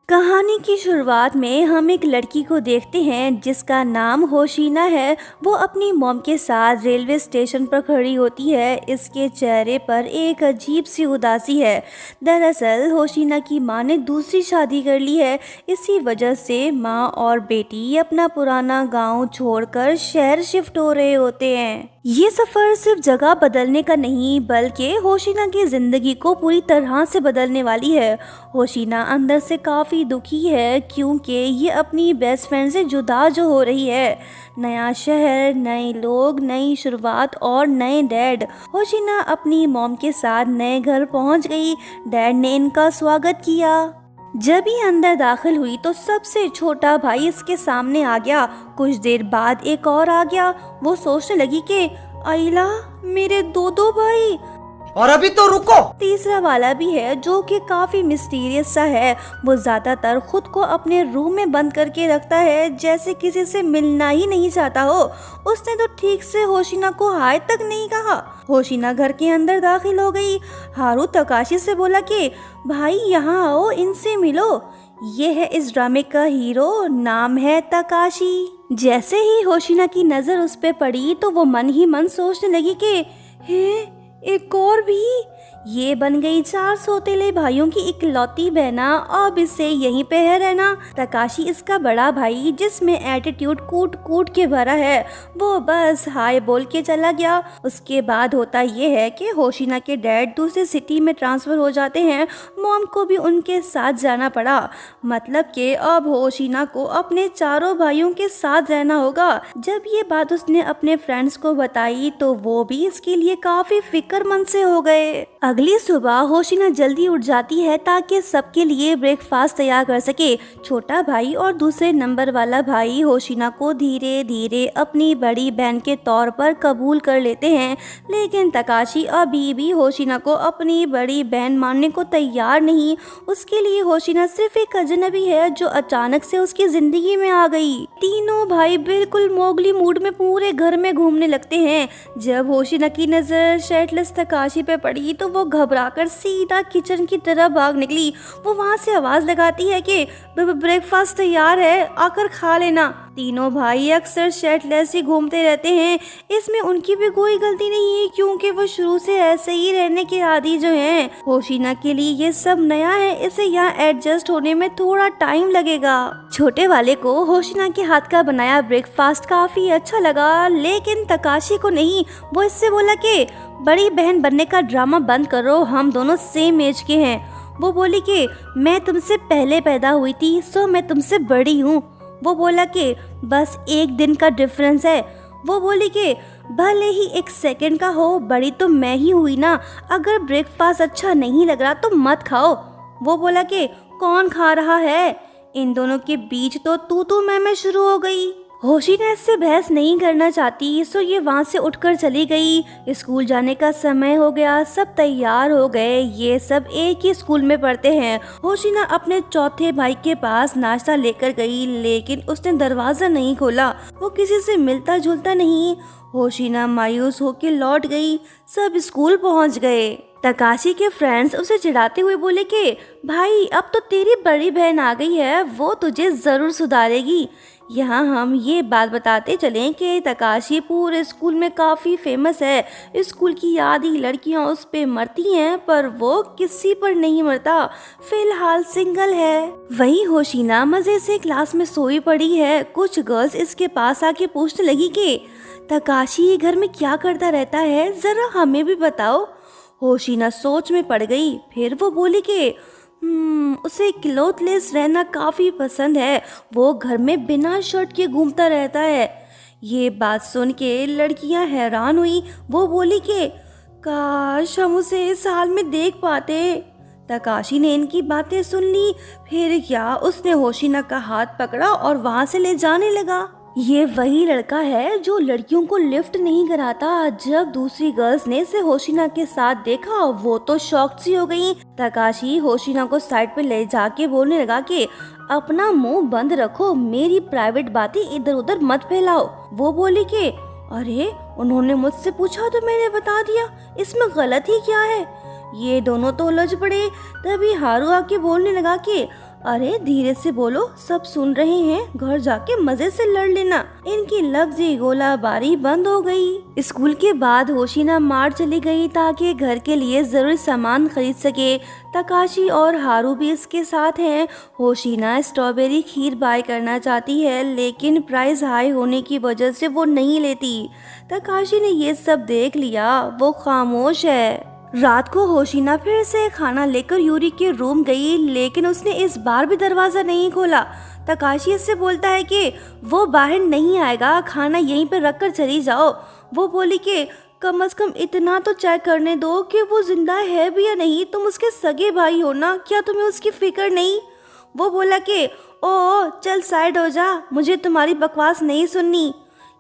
कहानी की शुरुआत में हम एक लड़की को देखते हैं जिसका नाम होशीना है। वो अपनी मॉम के साथ रेलवे स्टेशन पर खड़ी होती है। इसके चेहरे पर एक अजीब सी उदासी है। दरअसल होशीना की माँ ने दूसरी शादी कर ली है। इसी वजह से माँ और बेटी अपना पुराना गांव छोड़कर शहर शिफ्ट हो रहे होते हैं। ये सफर सिर्फ जगह बदलने का नहीं बल्कि होशीना की जिंदगी को पूरी तरह से बदलने वाली है। होशीना अंदर से काफ़ी दुखी है क्योंकि ये अपनी बेस्ट फ्रेंड से जुदा जो हो रही है। नया शहर, नए लोग, नई शुरुआत और नए डैड। होशीना अपनी मॉम के साथ नए घर पहुंच गई। डैड ने इनका स्वागत किया। जब ही अंदर दाखिल हुई तो सबसे छोटा भाई इसके सामने आ गया। कुछ देर बाद एक और आ गया। वो सोचने लगी कि आइला, मेरे दो भाई। और अभी तो रुको। तीसरा वाला भी है जो कि काफी मिस्टीरियस सा है। वो ज्यादातर खुद को अपने रूम में बंद करके रखता है, जैसे किसी से मिलना ही नहीं चाहता हो। उसने तो ठीक से होशीना को हाय तक नहीं कहा। होशीना घर के अंदर दाखिल हो गई। हारू तकाशी से बोला कि भाई यहाँ आओ, इनसे मिलो। ये है इस ड्रामे का हीरो, नाम है तकाशी। जैसे ही होशीना की नजर उस पे पड़ी तो वो मन ही मन सोचने लगी कि हे, एक और भी। ये बन गई 4 सौतेले भाइयों की इकलौती बहना। अब इसे यहीं पे है रहना। तकाशी इसका बड़ा भाई जिसमें एटीट्यूड कूट कूट के भरा है। वो बस हाय बोल के चला गया। उसके बाद होता ये है कि होशीना के डैड दूसरे सिटी में ट्रांसफर हो जाते हैं। मॉम को भी उनके साथ जाना पड़ा। मतलब कि अब होशीना को अपने चारों भाइयों के साथ रहना होगा। जब ये बात उसने अपने फ्रेंड्स को बताई तो वो भी इसके लिए काफी फिक्रमंद से हो गए। अगली सुबह होशीना जल्दी उठ जाती है ताकि सबके लिए ब्रेकफास्ट तैयार कर सके। छोटा भाई और दूसरे नंबर वाला भाई होशीना को धीरे धीरे अपनी बड़ी बहन के तौर पर कबूल कर लेते हैं, लेकिन तकाशी अभी भी होशीना को अपनी बड़ी बहन मानने को तैयार नहीं। उसके लिए होशीना सिर्फ एक अजनबी है जो अचानक से उसकी जिंदगी में आ गई। तीनों भाई बिल्कुल मोगली मूड में पूरे घर में घूमने लगते हैं। जब होशीना की नजर शर्टलेस तकाशी पे पड़ी तो वो घबराकर सीधा किचन की तरफ भाग निकली। वो वहाँ से आवाज लगाती है कि ब्रेकफास्ट तैयार है, आकर खा लेना। तीनों भाई अक्सर शर्टलेस ही घूमते रहते हैं। इसमें उनकी भी कोई गलती नहीं है क्योंकि वो शुरू से ऐसे ही रहने के आदी जो हैं। होशीना के लिए ये सब नया है, इसे यहाँ एडजस्ट होने में थोड़ा टाइम लगेगा। छोटे वाले को होशीना के हाथ का बनाया ब्रेकफास्ट काफी अच्छा लगा, लेकिन तकाशी को नहीं। वो इससे बोला कि बड़ी बहन बनने का ड्रामा बंद करो, हम दोनों सेम एज के हैं। वो बोली कि मैं तुमसे पहले पैदा हुई थी, सो मैं तुमसे बड़ी हूँ। वो बोला कि बस एक दिन का डिफरेंस है। वो बोली कि भले ही 1 सेकंड का हो, बड़ी तो मैं ही हुई ना। अगर ब्रेकफास्ट अच्छा नहीं लग रहा तो मत खाओ। वो बोला कि कौन खा रहा है। इन दोनों के बीच तो तू मैं शुरू हो गई। होशीना इससे बहस नहीं करना चाहती, सो ये वहाँ से उठकर चली गई। स्कूल जाने का समय हो गया, सब तैयार हो गए। ये सब एक ही स्कूल में पढ़ते हैं। होशीना अपने चौथे भाई के पास नाश्ता लेकर गई, लेकिन उसने दरवाजा नहीं खोला। वो किसी से मिलता जुलता नहीं। होशीना मायूस होकर लौट गई। सब स्कूल पहुँच गए। तकाशी के फ्रेंड्स उसे चिढ़ाते हुए बोले कि भाई अब तो तेरी बड़ी बहन आ गई है, वो तुझे जरूर सुधारेगी। यहाँ हम ये बात बताते चलें कि तकाशी पूरे स्कूल में काफ़ी फेमस है। स्कूल की आधी लड़कियाँ उस पे मरती हैं पर वो किसी पर नहीं मरता। फिलहाल सिंगल है। वही होशीना मज़े से क्लास में सोई पड़ी है। कुछ गर्ल्स इसके पास आके पूछने लगी कि तकाशी घर में क्या करता रहता है, ज़रा हमें भी बताओ। होशीना सोच में पड़ गई। फिर वो बोली कि उसे क्लोथलेस रहना काफ़ी पसंद है। वो घर में बिना शर्ट के घूमता रहता है। ये बात सुन के लड़कियां हैरान हुई। वो बोली कि काश हम उसे इस हाल में देख पाते। तकाशी ने इनकी बातें सुन ली। फिर क्या, उसने होशीना का हाथ पकड़ा और वहाँ से ले जाने लगा। ये वही लड़का है जो लड़कियों को लिफ्ट नहीं कराता। जब दूसरी गर्ल्स ने इसे होशीना के साथ देखा वो तो शॉक्ड सी हो गई। तकाशी होशीना को साइड पे ले जाके बोलने लगा कि अपना मुंह बंद रखो, मेरी प्राइवेट बातें इधर उधर मत फैलाओ। वो बोली कि अरे उन्होंने मुझसे पूछा तो मैंने बता दिया, इसमें गलत ही क्या है। ये दोनों तो उलझ पड़े। तभी हारू आके बोलने लगा कि अरे धीरे से बोलो, सब सुन रहे हैं, घर जाके मजे से लड़ लेना। इनकी लफ्जी गोलाबारी बंद हो गई। स्कूल के बाद होशिना मार्ट चली गई ताकि घर के लिए जरूरी सामान खरीद सके। तकाशी और हारू भी इसके साथ हैं। होशिना स्ट्रॉबेरी खीर बाय करना चाहती है, लेकिन प्राइस हाई होने की वजह से वो नहीं लेती। तकाशी ने ये सब देख लिया, वो खामोश है। रात को होशिना फिर से खाना लेकर यूरी के रूम गई, लेकिन उसने इस बार भी दरवाजा नहीं खोला। तकाशी इससे बोलता है कि वो बाहर नहीं आएगा, खाना यहीं पर रख कर चली जाओ। वो बोली कि कम से कम इतना तो चेक करने दो कि वो जिंदा है भी या नहीं, तुम उसके सगे भाई हो ना, क्या तुम्हें उसकी फिक्र नहीं। वो बोला कि ओ चल साइड हो जा, मुझे तुम्हारी बकवास नहीं सुननी।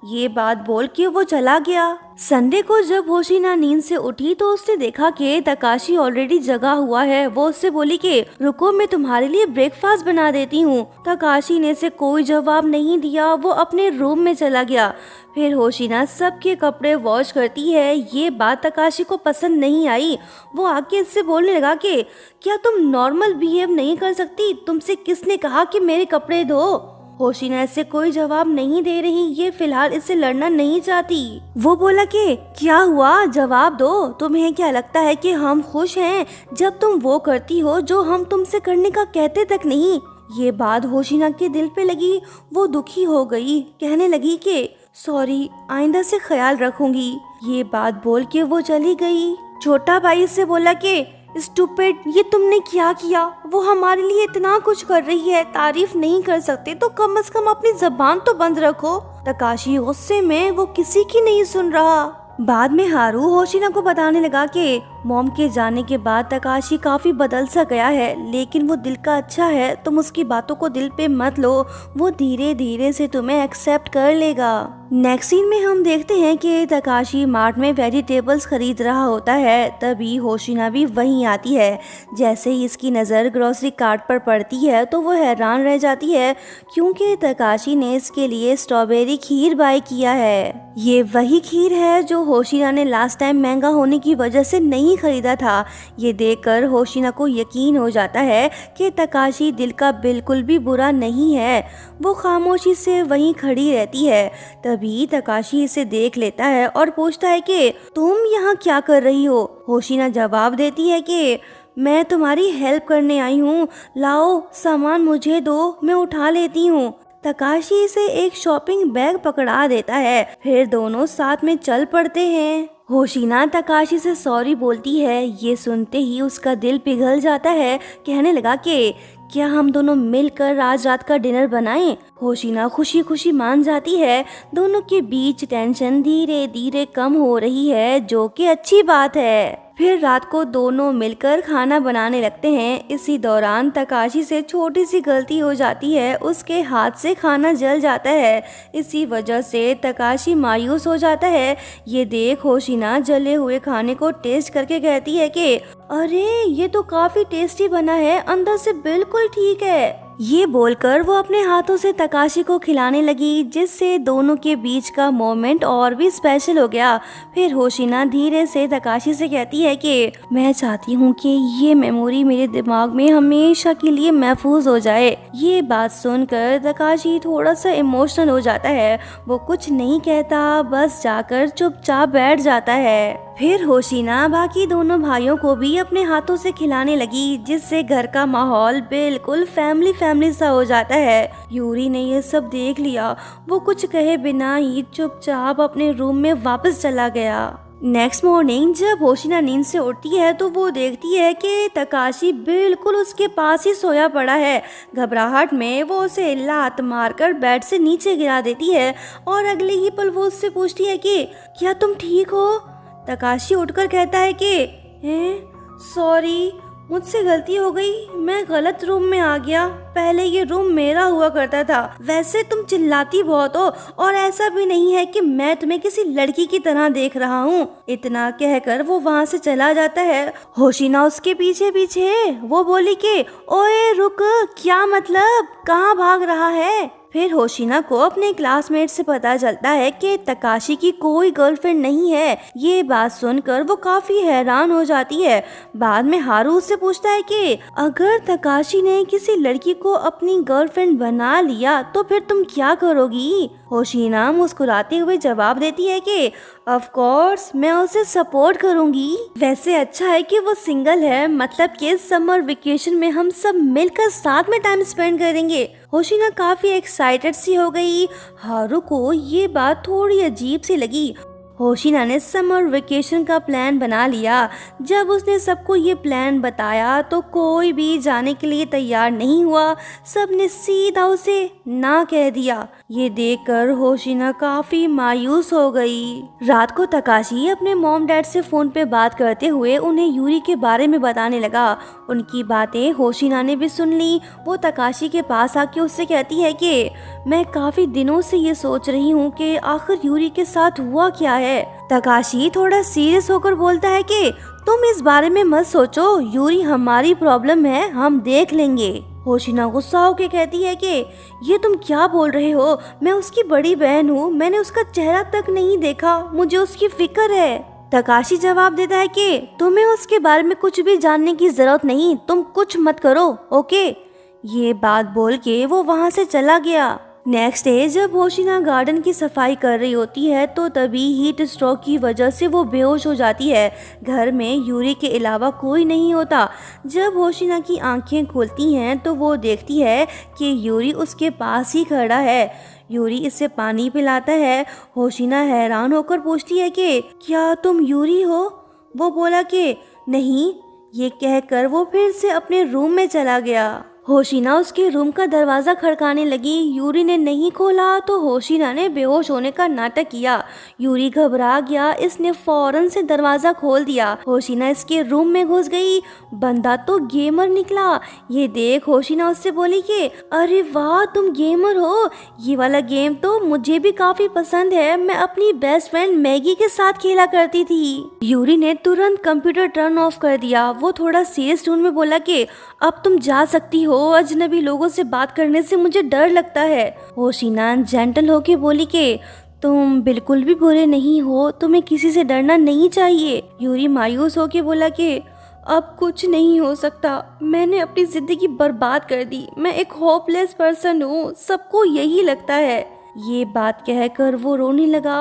ये बात बोल के वो चला गया। संडे को जब होशिना नींद से उठी तो उसने देखा कि तकाशी ऑलरेडी जगा हुआ है। वो उससे बोली कि रुको, मैं तुम्हारे लिए ब्रेकफास्ट बना देती हूँ। तकाशी ने से कोई जवाब नहीं दिया, वो अपने रूम में चला गया। फिर होशिना सबके कपड़े वॉश करती है। ये बात तकाशी को पसंद नहीं आई। वो आके इससे बोलने लगा कि क्या तुम नॉर्मल बिहेव नहीं कर सकती, तुमसे किसने कहा कि मेरे कपड़े धो। होशिना इससे कोई जवाब नहीं दे रही, ये फिलहाल इससे लड़ना नहीं चाहती। वो बोला कि क्या हुआ, जवाब दो। तुम्हें क्या लगता है कि हम खुश हैं जब तुम वो करती हो जो हम तुमसे करने का कहते तक नहीं। ये बात होशिना के दिल पे लगी। वो दुखी हो गई, कहने लगी कि सॉरी, आइंदा से ख्याल रखूंगी। ये बात बोल के वो चली गई। छोटा भाई से बोला कि स्टूपिड, ये तुमने क्या किया। वो हमारे लिए इतना कुछ कर रही है, तारीफ नहीं कर सकते तो कम से कम अपनी जबान तो बंद रखो। तकाशी गुस्से में वो किसी की नहीं सुन रहा। बाद में हारू होशिना को बताने लगा कि मॉम के जाने के बाद तकाशी काफी बदल सा गया है, लेकिन वो दिल का अच्छा है, तुम उसकी बातों को दिल पे मत लो, वो धीरे धीरे से तुम्हें एक्सेप्ट कर लेगा। नेक्स्ट सीन में हम देखते हैं कि तकाशी मार्ट में वेजिटेबल्स खरीद रहा होता है। तभी होशिना भी वहीं आती है। जैसे ही इसकी नज़र ग्रोसरी कार्ट पर पड़ती है तो वो हैरान रह जाती है, क्योंकि तकाशी ने इसके लिए स्ट्रॉबेरी खीर बाय किया है। ये वही खीर है जो होशिना ने लास्ट टाइम महंगा होने की वजह से नहीं खरीदा था। ये देखकर होशिना को यकीन हो जाता है कि तकाशी दिल का बिल्कुल भी बुरा नहीं है। वो खामोशी से वहीं खड़ी रहती है। तभी तकाशी इसे देख लेता है और पूछता है कि तुम यहाँ क्या कर रही हो। होशिना जवाब देती है कि मैं तुम्हारी हेल्प करने आई हूँ, लाओ सामान मुझे दो, मैं उठा लेती हूँ। तकाशी इसे एक शॉपिंग बैग पकड़ा देता है, फिर दोनों साथ में चल पड़ते हैं। होशिना तकाशी से सॉरी बोलती है। ये सुनते ही उसका दिल पिघल जाता है, कहने लगा कि क्या हम दोनों मिलकर आज रात का डिनर बनाएं। होशिना खुशी खुशी मान जाती है। दोनों के बीच टेंशन धीरे धीरे कम हो रही है, जो कि अच्छी बात है। फिर रात को दोनों मिलकर खाना बनाने लगते हैं। इसी दौरान तकाशी से छोटी सी गलती हो जाती है, उसके हाथ से खाना जल जाता है। इसी वजह से तकाशी मायूस हो जाता है। ये देख होशिना जले हुए खाने को टेस्ट करके कहती है कि अरे ये तो काफी टेस्टी बना है, अंदर से बिल्कुल ठीक है। ये बोलकर वो अपने हाथों से तकाशी को खिलाने लगी, जिससे दोनों के बीच का मोमेंट और भी स्पेशल हो गया। फिर होशिना धीरे से तकाशी से कहती है कि मैं चाहती हूँ कि ये मेमोरी मेरे दिमाग में हमेशा के लिए महफूज हो जाए। ये बात सुनकर तकाशी थोड़ा सा इमोशनल हो जाता है। वो कुछ नहीं कहता, बस जाकर चुपचाप बैठ जाता है। फिर होशिना बाकी दोनों भाइयों को भी अपने हाथों से खिलाने लगी, जिससे घर का माहौल बिल्कुल फैमिली सा हो जाता है। यूरी ने ये सब देख लिया। वो कुछ कहे बिना ही चुपचाप अपने रूम में वापस चला गया। नेक्स्ट मॉर्निंग जब होशिना नींद से उठती है तो वो देखती है कि तकाशी बिल्कुल उसके पास ही सोया पड़ा है। घबराहट में वो उसे लात मारकर बेड से नीचे गिरा देती है और अगले ही पल वो उससे पूछती है कि क्या तुम ठीक हो। तकाशी उठकर कहता है कि सॉरी, मुझसे गलती हो गई, मैं गलत रूम में आ गया। पहले ये रूम मेरा हुआ करता था। वैसे तुम चिल्लाती बहुत हो और ऐसा भी नहीं है कि मैं तुम्हें किसी लड़की की तरह देख रहा हूँ। इतना कहकर वो वहाँ से चला जाता है। होशिना उसके पीछे पीछे। वो बोली कि ओए रुक, क्या मतलब, कहाँ भाग रहा है। फिर होशिना को अपने क्लासमेट से पता चलता है कि तकाशी की कोई गर्लफ्रेंड नहीं है। ये बात सुनकर वो काफी हैरान हो जाती है। बाद में हारू उससे पूछता है कि अगर तकाशी ने किसी लड़की को अपनी गर्लफ्रेंड बना लिया तो फिर तुम क्या करोगी? होशिना मुस्कुराते हुए जवाब देती है कि ऑफ कोर्स मैं उसे सपोर्ट करूंगी। वैसे अच्छा है कि वो सिंगल है, मतलब कि समर वेकेशन में हम सब मिलकर साथ में टाइम स्पेंड करेंगे। होशिना काफी एक्साइटेड सी हो गई। हारू को ये बात थोड़ी अजीब सी लगी। होशिना ने समर वेकेशन का प्लान बना लिया। जब उसने सबको ये प्लान बताया तो कोई भी जाने के लिए तैयार नहीं हुआ। सबने सीधा उसे ना कह दिया। ये देखकर होशिना काफी मायूस हो गई। रात को तकाशी अपने मॉम डैड से फोन पे बात करते हुए उन्हें यूरी के बारे में बताने लगा। उनकी बातें होशिना ने भी सुन ली। वो तकाशी के पास आके उससे कहती है कि मैं काफी दिनों से ये सोच रही हूँ कि आखिर यूरी के साथ हुआ क्या है। तकाशी थोड़ा सीरियस होकर बोलता है कि तुम इस बारे में मत सोचो, यूरी हमारी प्रॉब्लम है, हम देख लेंगे। होशिना गुस्सा होकर कहती है कि ये तुम क्या बोल रहे हो? मैं उसकी बड़ी बहन हूँ, मैंने उसका चेहरा तक नहीं देखा, मुझे उसकी फिक्र है। तकाशी जवाब देता है कि तुम्हें उसके बारे में कुछ भी जानने की जरूरत नहीं, तुम कुछ मत करो, ओके। ये बात बोल के वो वहाँ से चला गया। नेक्स्ट डे जब होशिना गार्डन की सफाई कर रही होती है तो तभी हीट स्ट्रोक की वजह से वो बेहोश हो जाती है। घर में यूरी के अलावा कोई नहीं होता। जब होशिना की आंखें खुलती हैं तो वो देखती है कि यूरी उसके पास ही खड़ा है। यूरी इससे पानी पिलाता है। होशिना हैरान होकर पूछती है कि क्या तुम यूरी हो? वो बोला कि नहीं। ये कहकर वो फिर से अपने रूम में चला गया। होशिना उसके रूम का दरवाजा खड़काने लगी। यूरी ने नहीं खोला तो होशिना ने बेहोश होने का नाटक किया। यूरी घबरा गया, इसने फौरन से दरवाजा खोल दिया। होशिना इसके रूम में घुस गई। बंदा तो गेमर निकला। ये देख होशिना उससे बोली कि अरे वाह, तुम गेमर हो, ये वाला गेम तो मुझे भी काफी पसंद है, मैं अपनी बेस्ट फ्रेंड मैगी के साथ खेला करती थी। यूरी ने तुरंत कंप्यूटर टर्न ऑफ कर दिया। वो थोड़ा सीरियस टोन में बोला कि अब तुम जा सकती हो, अजनबी लोगों से बात करने से मुझे डर लगता है। होशिना जेंटल होके बोली कि तुम बिल्कुल भी बुरे नहीं हो, तुम्हें किसी से डरना नहीं चाहिए। यूरी मायूस होके बोला कि अब कुछ नहीं हो सकता, मैंने अपनी जिंदगी बर्बाद कर दी, मैं एक होपलेस पर्सन हूँ, सबको यही लगता है। ये बात कहकर वो रोने लगा।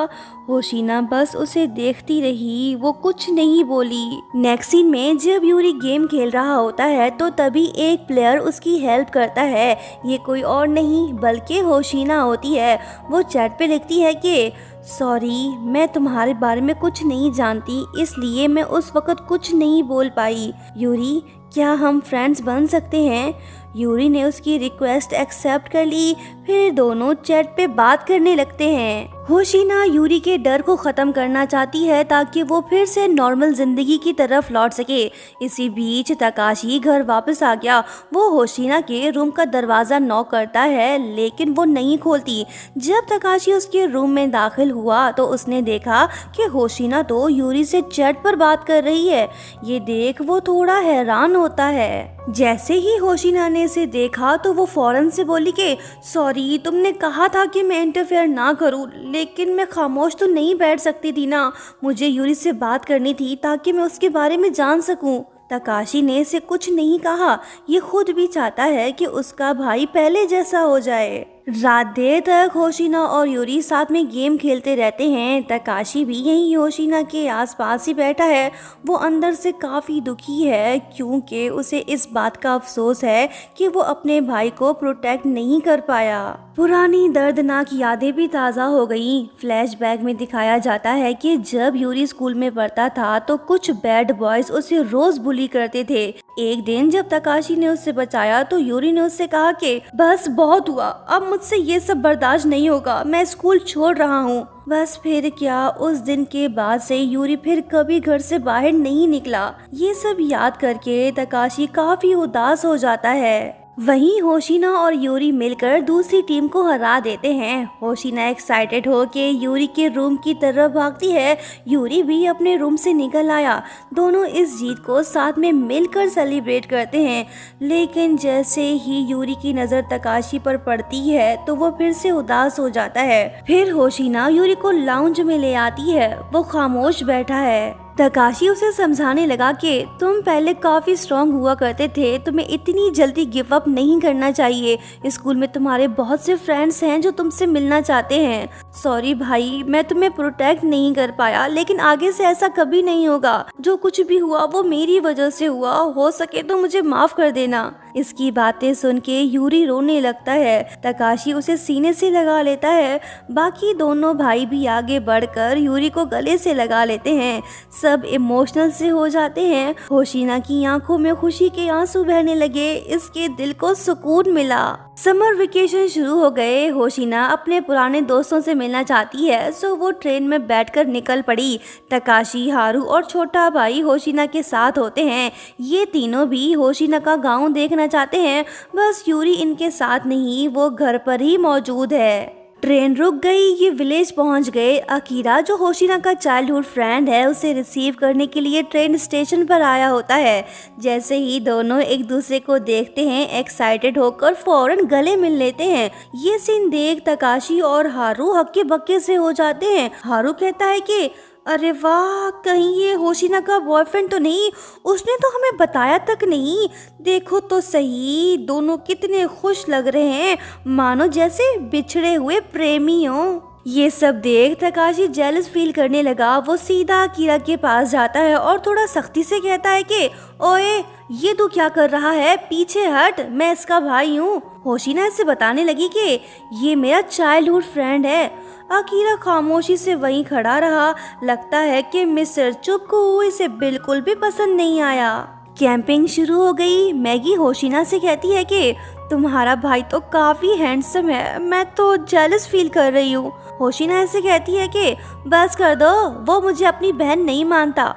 होशिना बस उसे देखती रही, वो कुछ नहीं बोली। नेक्स्ट सीन में जब यूरी गेम खेल रहा होता है तो तभी एक प्लेयर उसकी हेल्प करता है। ये कोई और नहीं बल्कि होशिना होती है। वो चैट पे लिखती है कि सॉरी, मैं तुम्हारे बारे में कुछ नहीं जानती, इसलिए मैं उस वक्त कुछ नहीं बोल पाई। यूरी, क्या हम फ्रेंड्स बन सकते हैं? यूरी ने उसकी रिक्वेस्ट एक्सेप्ट कर ली। फिर दोनों चैट पे बात करने लगते हैं। होशिना यूरी के डर को ख़त्म करना चाहती है ताकि वो फिर से नॉर्मल ज़िंदगी की तरफ लौट सके। इसी बीच तकाशी घर वापस आ गया। वो होशिना के रूम का दरवाज़ा नॉक करता है लेकिन वो नहीं खोलती। जब तकाशी उसके रूम में दाखिल हुआ तो उसने देखा कि होशिना तो यूरी से चैट पर बात कर रही है। ये देख वो थोड़ा हैरान होता है। जैसे ही होशिना ने इसे देखा तो वो फौरन से बोली कि सॉरी, तुमने कहा था कि मैं इंटरफेयर ना करूं, लेकिन मैं खामोश तो नहीं बैठ सकती थी ना, मुझे यूरी से बात करनी थी ताकि मैं उसके बारे में जान सकूं। तकाशी ने इसे कुछ नहीं कहा। ये खुद भी चाहता है कि उसका भाई पहले जैसा हो जाए। रात देर तक होशिना और यूरी साथ में गेम खेलते रहते हैं। तकाशी भी यहीं होशिना के आसपास ही बैठा है। वो अंदर से काफ़ी दुखी है क्योंकि उसे इस बात का अफसोस है कि वो अपने भाई को प्रोटेक्ट नहीं कर पाया। पुरानी दर्दनाक यादें भी ताज़ा हो गई। फ्लैशबैक में दिखाया जाता है कि जब यूरी स्कूल में पढ़ता था तो कुछ बैड बॉयज़ उसे रोज़ बुली करते थे। एक दिन जब तकाशी ने उससे बचाया तो यूरी ने उससे कहा कि बस बहुत हुआ, अब मुझसे ये सब बर्दाश्त नहीं होगा, मैं स्कूल छोड़ रहा हूँ। बस फिर क्या, उस दिन के बाद से यूरी फिर कभी घर से बाहर नहीं निकला। ये सब याद करके तकाशी काफी उदास हो जाता है। वहीं होशिना और यूरी मिलकर दूसरी टीम को हरा देते हैं। होशिना एक्साइटेड हो के यूरी के रूम की तरफ भागती है। यूरी भी अपने रूम से निकल आया। दोनों इस जीत को साथ में मिलकर सेलिब्रेट करते हैं। लेकिन जैसे ही यूरी की नज़र तकाशी पर पड़ती है तो वो फिर से उदास हो जाता है। फिर होशिना यूरी को लाउंज में ले आती है। वो खामोश बैठा है। तकाशी उसे समझाने लगा कि तुम पहले काफ़ी स्ट्रांग हुआ करते थे, तुम्हें इतनी जल्दी गिव अप नहीं करना चाहिए। स्कूल में तुम्हारे बहुत से फ्रेंड्स हैं जो तुमसे मिलना चाहते हैं। सॉरी भाई, मैं तुम्हें प्रोटेक्ट नहीं कर पाया, लेकिन आगे से ऐसा कभी नहीं होगा। जो कुछ भी हुआ वो मेरी वजह से हुआ, हो सके तो मुझे माफ़ कर देना। इसकी बातें सुन के यूरी रोने लगता है। तकाशी उसे सीने से लगा लेता है। बाकी दोनों भाई भी आगे बढ़कर यूरी को गले से लगा लेते हैं। सब इमोशनल से हो जाते हैं। होशिना की आंखों में खुशी के आंसू बहने लगे। इसके दिल को सुकून मिला। समर वेकेशन शुरू हो गए। होशिना अपने पुराने दोस्तों से मिलना चाहती है, सो वो ट्रेन में बैठकर निकल पड़ी। तकाशी, हारू और छोटा भाई होशिना के साथ होते हैं। ये तीनों भी होशिना का गांव देखना चाहते हैं। बस यूरी इनके साथ नहीं, वो घर पर ही मौजूद है। ट्रेन रुक गई। ये विलेज पहुंच गए। अकीरा, जो होशिना का चाइल्डहुड फ्रेंड है, उसे रिसीव करने के लिए ट्रेन स्टेशन पर आया होता है। जैसे ही दोनों एक दूसरे को देखते हैं, एक्साइटेड होकर फौरन गले मिल लेते हैं। ये सीन देख तकाशी और हारू हक्के बक्के से हो जाते हैं। हारू कहता है कि अरे वाह, कहीं ये होशिना का बॉयफ्रेंड तो नहीं? उसने तो हमें बताया तक नहीं। देखो तो सही, दोनों कितने खुश लग रहे हैं, मानो जैसे बिछड़े हुए प्रेमी हों। ये सब देख तकाशी जेलस फील करने लगा। वो सीधा अकीरा के पास जाता है और थोड़ा सख्ती से कहता है कि ओए, ये तू क्या कर रहा है? पीछे हट, मैं इसका भाई हूँ। होशिना इसे बताने लगी कि ये मेरा चाइल्डहुड फ्रेंड है। अकीरा खामोशी से वहीं खड़ा रहा। लगता है कि मिस्टर चुप को इसे बिल्कुल भी पसंद नहीं आया। कैंपिंग शुरू हो गई। मैगी होशिना से कहती है कि तुम्हारा भाई तो काफी हैंडसम है, मैं तो जेलस फील कर रही हूँ। होशिना ऐसे कहती है कि बस कर दो, वो मुझे अपनी बहन नहीं मानता।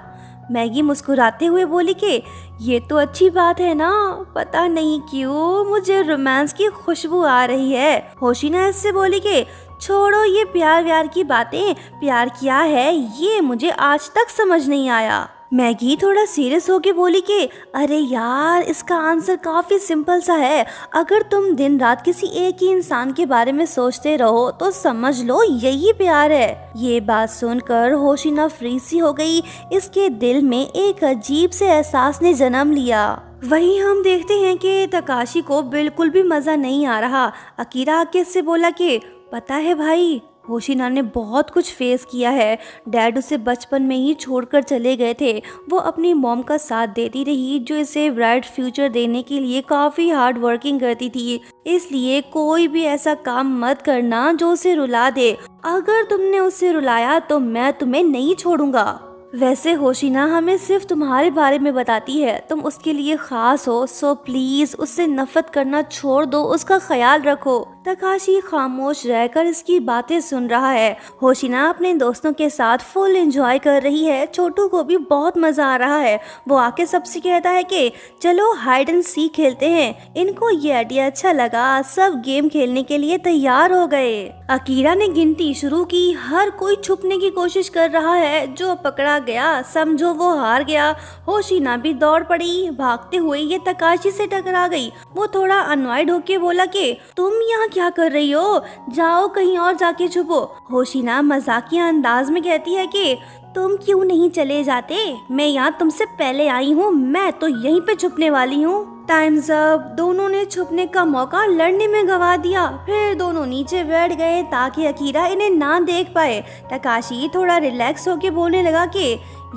मैगी मुस्कुराते हुए बोली कि ये तो अच्छी बात है ना, पता नहीं क्यों मुझे रोमांस की खुशबू आ रही है। होशिना इससे बोली कि छोड़ो ये प्यार व्यार की बातें, प्यार क्या है ये मुझे आज तक समझ नहीं आया। मैगी थोड़ा सीरियस होके बोली कि अरे यार, इसका आंसर काफी सिंपल सा है। अगर तुम दिन रात किसी एक ही इंसान के बारे में सोचते रहो तो समझ लो यही प्यार है। ये बात सुनकर होशिना फ्री सी हो गई। इसके दिल में एक अजीब से एहसास ने जन्म लिया। वहीं हम देखते हैं कि तकाशी को बिल्कुल भी मजा नहीं आ रहा। अकीरा आके से बोला कि पता है भाई, होशिना ने बहुत कुछ फेस किया है। डैड उसे बचपन में ही छोड़कर चले गए थे। वो अपनी मॉम का साथ देती रही, जो इसे ब्राइट फ्यूचर देने के लिए काफ़ी हार्ड वर्किंग करती थी। इसलिए कोई भी ऐसा काम मत करना जो उसे रुला दे। अगर तुमने उसे रुलाया तो मैं तुम्हें नहीं छोड़ूंगा। वैसे होशिना हमें सिर्फ तुम्हारे बारे में बताती है, तुम उसके लिए खास हो, सो प्लीज उससे नफरत करना छोड़ दो, उसका ख्याल रखो। तकाशी खामोश रहकर इसकी बातें सुन रहा है। होशिना अपने दोस्तों के साथ फुल एंजॉय कर रही है। छोटू को भी बहुत मजा आ रहा है। वो आके सबसे कहता है कि चलो हाइड एंड सीक खेलते हैं। इनको ये आइडिया अच्छा लगा। सब गेम खेलने के लिए तैयार हो गए। अकीरा ने गिनती शुरू की। हर कोई छुपने की कोशिश कर रहा है। जो पकड़ा गया समझो वो हार गया। होशिना भी दौड़ पड़ी। भागते हुए ये तकाशी से टकरा गई। वो थोड़ा अनॉयड होके बोला कि तुम यहाँ क्या कर रही हो? जाओ कहीं और जाके छुपो। होशिना मजाकिया अंदाज में कहती है कि तुम क्यों नहीं चले जाते? मैं यहाँ तुमसे पहले आई हूँ, मैं तो यहीं पे छुपने वाली हूँ। Times up. दोनों ने छुपने का मौका लड़ने में गवा दिया। फिर दोनों नीचे बैठ गए ताकि अकीरा इन्हें ना देख पाए। तकाशी थोड़ा रिलैक्स होके बोलने लगा कि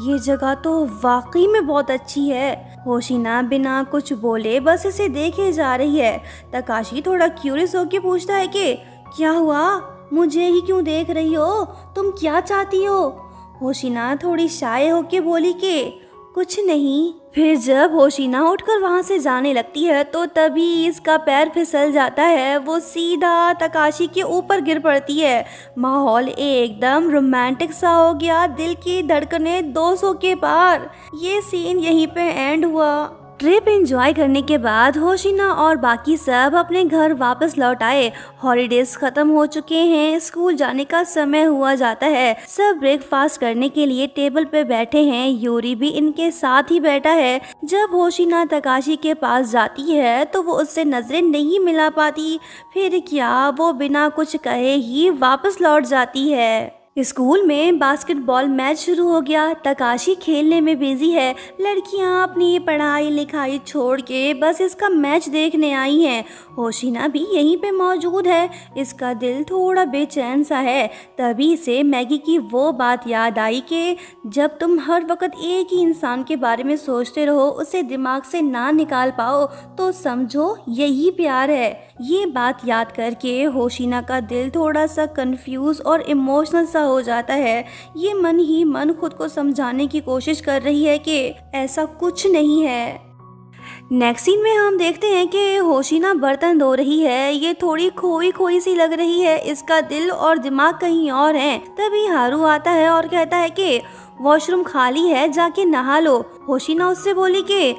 ये जगह तो वाकई में बहुत अच्छी है। होशिना बिना कुछ बोले बस इसे देखे जा रही है। तकाशी थोड़ा क्यूरियस होके पूछता है कि क्या हुआ? मुझे ही क्यों देख रही हो? तुम क्या चाहती हो? होशिना थोड़ी शाय होके बोली कि कुछ नहीं। फिर जब होशिना उठकर वहां से जाने लगती है तो तभी इसका पैर फिसल जाता है। वो सीधा तकाशी के ऊपर गिर पड़ती है। माहौल एकदम रोमांटिक सा हो गया। दिल की धड़कनें 200 के पार। ये सीन यहीं पे एंड हुआ। ट्रिप एंजॉय करने के बाद होशिना और बाकी सब अपने घर वापस लौट आए। हॉलीडेज खत्म हो चुके हैं, स्कूल जाने का समय हुआ जाता है। सब ब्रेकफास्ट करने के लिए टेबल पे बैठे हैं। यूरी भी इनके साथ ही बैठा है। जब होशिना तकाशी के पास जाती है तो वो उससे नजरें नहीं मिला पाती। फिर क्या, वो बिना कुछ कहे ही वापस लौट जाती है। स्कूल में बास्केटबॉल मैच शुरू हो गया। तकाशी खेलने में बिजी है। लड़कियां अपनी पढ़ाई लिखाई छोड़ के बस इसका मैच देखने आई हैं। होशिना भी यहीं पे मौजूद है। इसका दिल थोड़ा बेचैन सा है। तभी से मैगी की वो बात याद आई कि जब तुम हर वक्त एक ही इंसान के बारे में सोचते रहो, उसे दिमाग से ना निकाल पाओ, तो समझो यही प्यार है। ये बात याद करके होशिना का दिल थोड़ा सा कंफ्यूज और इमोशनल सा हो जाता है। ये मन ही मन खुद को समझाने की कोशिश कर रही है कि ऐसा कुछ नहीं है। नेक्स्ट सीन में हम देखते हैं कि होशिना बर्तन धो रही है। ये थोड़ी खोई खोई सी लग रही है। इसका दिल और दिमाग कहीं और है। तभी हारू आता है और कहता है कि वॉशरूम खाली है, जाके नहा लो। होशिना उससे बोली कि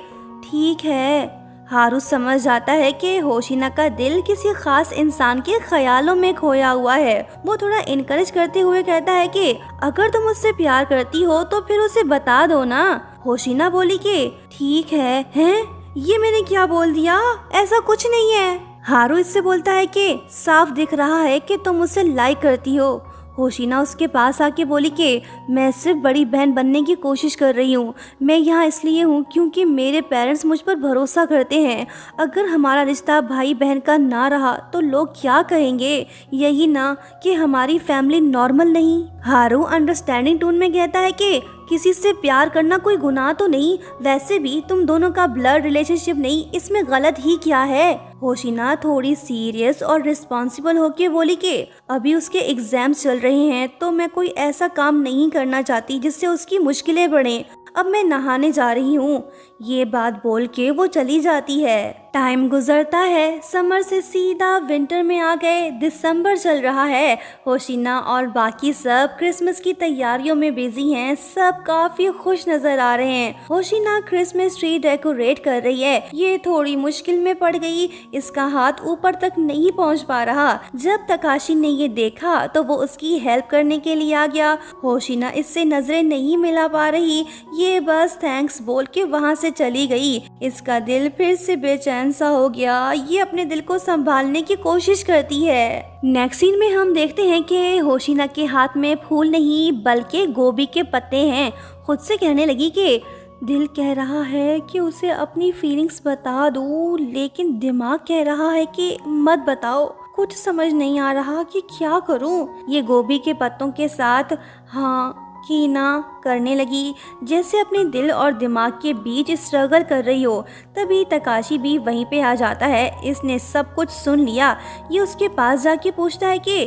ठीक है। हारू समझ जाता है कि होशिना का दिल किसी खास इंसान के ख्यालों में खोया हुआ है। वो थोड़ा इनकरेज करते हुए कहता है कि अगर तुम उससे प्यार करती हो तो फिर उसे बता दो ना। होशिना बोली कि ठीक है। हैं? ये मैंने क्या बोल दिया? ऐसा कुछ नहीं है। हारू इससे बोलता है कि साफ दिख रहा है कि तुम उसे लाइक करती हो। होशिना उसके पास आके बोली कि मैं सिर्फ बड़ी बहन बनने की कोशिश कर रही हूँ। मैं यहाँ इसलिए हूँ क्योंकि मेरे पेरेंट्स मुझ पर भरोसा करते हैं। अगर हमारा रिश्ता भाई बहन का ना रहा तो लोग क्या कहेंगे? यही ना कि हमारी फैमिली नॉर्मल नहीं। हारू अंडरस्टैंडिंग टोन में कहता है कि किसी से प्यार करना कोई गुनाह तो नहीं। वैसे भी तुम दोनों का ब्लड रिलेशनशिप नहीं, इसमें गलत ही क्या है? होशिना थोड़ी सीरियस और रिस्पॉन्सिबल होके बोली कि अभी उसके एग्जाम्स चल रहे हैं तो मैं कोई ऐसा काम नहीं करना चाहती जिससे उसकी मुश्किलें बढ़ें। अब मैं नहाने जा रही हूँ। ये बात बोल के वो चली जाती है। टाइम गुजरता है। समर से सीधा विंटर में आ गए। दिसंबर चल रहा है। होशिना और बाकी सब क्रिसमस की तैयारियों में बिजी हैं। सब काफी खुश नजर आ रहे हैं। होशिना क्रिसमस ट्री डेकोरेट कर रही है। ये थोड़ी मुश्किल में पड़ गई। इसका हाथ ऊपर तक नहीं पहुंच पा रहा। जब तकाशी ने ये देखा तो वो उसकी हेल्प करने के लिए आ गया। होशिना इससे नजरें नहीं मिला पा रही। ये बस थैंक्स बोल के वहाँ से चली गई। इसका दिल फिर से बेचैन सा हो गया। ये अपने दिल को संभालने की कोशिश करती है। नेक्स्ट सीन में हम देखते हैं कि होशिना के हाथ में फूल नहीं बल्कि गोभी के पत्ते हैं। खुद से कहने लगी कि दिल कह रहा है कि उसे अपनी फीलिंग्स बता दूं, लेकिन दिमाग कह रहा है कि मत बताओ। कुछ समझ नहीं आ रहा कि क्या करूं। ये गोभी के पत्तों के साथ हाँ कि ना करने लगी, जैसे अपने दिल और दिमाग के बीच स्ट्रगल कर रही हो। तभी तकाशी भी वहीं पे आ जाता है। इसने सब कुछ सुन लिया। ये उसके पास जाके पूछता है कि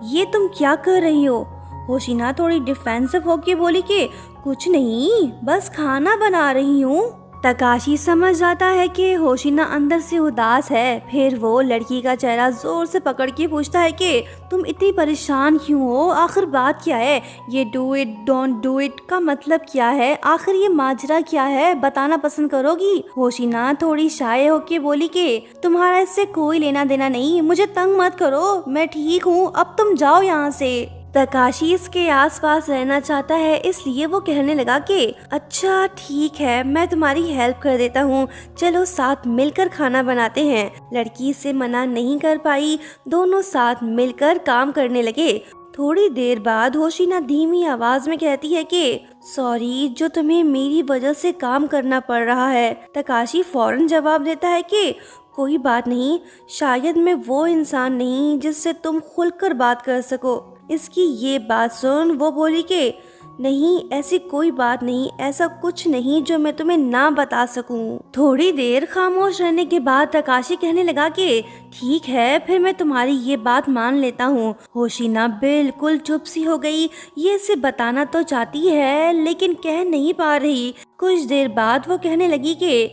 ये तुम क्या कर रही हो? होशिना थोड़ी डिफेंसिव होके बोली कि कुछ नहीं, बस खाना बना रही हूँ। तकाशी समझ जाता है कि होशिना अंदर से उदास है। फिर वो लड़की का चेहरा जोर से पकड़ के पूछता है कि तुम इतनी परेशान क्यों हो? आखिर बात क्या है? ये do it don't do it का मतलब क्या है? आखिर ये माजरा क्या है? बताना पसंद करोगी? होशिना थोड़ी शाय होके बोली कि तुम्हारा इससे कोई लेना देना नहीं, मुझे तंग मत करो, मैं ठीक हूँ, अब तुम जाओ यहाँ से। तकाशी इसके आसपास रहना चाहता है, इसलिए वो कहने लगा कि अच्छा ठीक है, मैं तुम्हारी हेल्प कर देता हूँ, चलो साथ मिलकर खाना बनाते हैं। लड़की इसे मना नहीं कर पाई। दोनों साथ मिलकर काम करने लगे। थोड़ी देर बाद होशिना धीमी आवाज में कहती है कि सॉरी जो तुम्हें मेरी वजह से काम करना पड़ रहा है। तकाशी फौरन जवाब देता है कि कोई बात नहीं, शायद मैं वो इंसान नहीं जिससे तुम खुलकर बात कर सको। इसकी ये बात सुन वो बोली कि नहीं, ऐसी कोई बात नहीं, ऐसा कुछ नहीं जो मैं तुम्हें ना बता सकूं। थोड़ी देर खामोश रहने के बाद तकाशी कहने लगा कि ठीक है, फिर मैं तुम्हारी ये बात मान लेता हूँ। होशिना बिल्कुल चुप सी हो गई। ये इसे बताना तो चाहती है लेकिन कह नहीं पा रही। कुछ देर बाद वो कहने लगी कि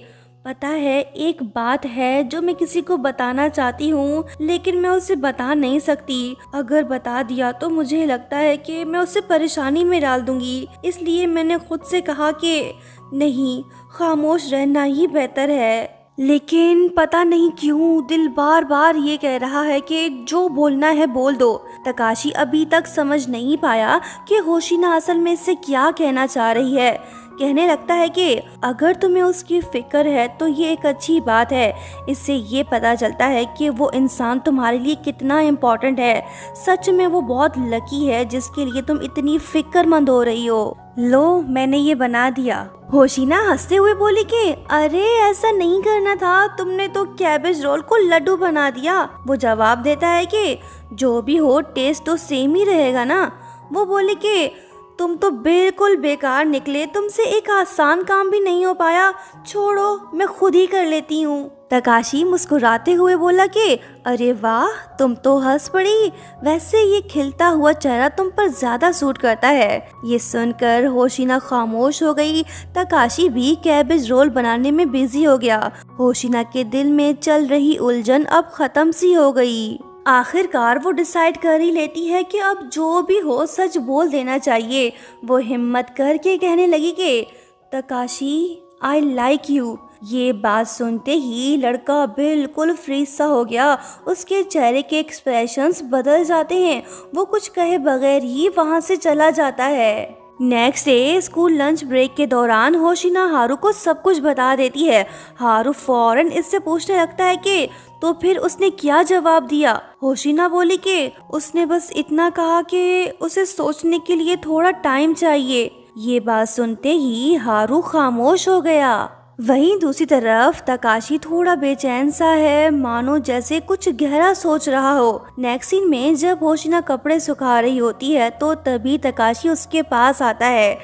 पता है, एक बात है जो मैं किसी को बताना चाहती हूँ लेकिन मैं उसे बता नहीं सकती। अगर बता दिया तो मुझे लगता है कि मैं उसे परेशानी में डाल दूंगी। इसलिए मैंने खुद से कहा कि नहीं, खामोश रहना ही बेहतर है। लेकिन पता नहीं क्यों दिल बार बार ये कह रहा है कि जो बोलना है बोल दो। तकाशी अभी तक समझ नहीं पाया कि होशिना असल में इससे क्या कहना चाह रही है। कहने लगता है कि अगर तुम्हें उसकी फिक्र है तो ये एक अच्छी बात है। इससे ये पता चलता है कि वो इंसान तुम्हारे लिए कितना इम्पोर्टेंट है। सच में वो बहुत लकी है जिसके लिए तुम इतनी फिक्रमंद हो रही हो। लो, मैंने ये बना दिया। होशिना हंसते हुए बोली कि अरे ऐसा नहीं करना था, तुमने तो कैबेज रोल को लड्डू बना दिया। वो जवाब देता है कि जो भी हो टेस्ट तो सेम ही रहेगा ना। वो बोली कि तुम तो बिल्कुल बेकार निकले, तुमसे एक आसान काम भी नहीं हो पाया। छोड़ो, मैं खुद ही कर लेती हूँ। तकाशी मुस्कुराते हुए बोला कि अरे वाह, तुम तो हंस पड़ी। वैसे ये खिलता हुआ चेहरा तुम पर ज्यादा सूट करता है। ये सुनकर होशिना खामोश हो गई। तकाशी भी कैबेज रोल बनाने में बिजी हो गया। होशिना के दिल में चल रही उलझन अब खत्म सी हो गई। आखिरकार वो डिसाइड कर ही लेती है कि अब जो भी हो सच बोल देना चाहिए। वो हिम्मत करके कहने लगी कि तकाशी, आई लाइक यू। ये बात सुनते ही लड़का बिल्कुल फ्रीज सा हो गया। उसके चेहरे के एक्सप्रेशंस बदल जाते हैं। वो कुछ कहे बगैर ही वहाँ से चला जाता है। Next day school lunch break के दौरान होशिना हारू को सब कुछ बता देती है। हारू फौरन इससे पूछने लगता है कि तो फिर उसने क्या जवाब दिया। होशिना बोली कि उसने बस इतना कहा कि उसे सोचने के लिए थोड़ा टाइम चाहिए। ये बात सुनते ही हारू खामोश हो गया। वहीं दूसरी तरफ तकाशी थोड़ा बेचैन सा है, मानो जैसे कुछ गहरा सोच रहा हो। नेक्स्ट सीन में जब होशिना कपड़े सुखा रही होती है तो तभी तकाशी उसके पास आता है।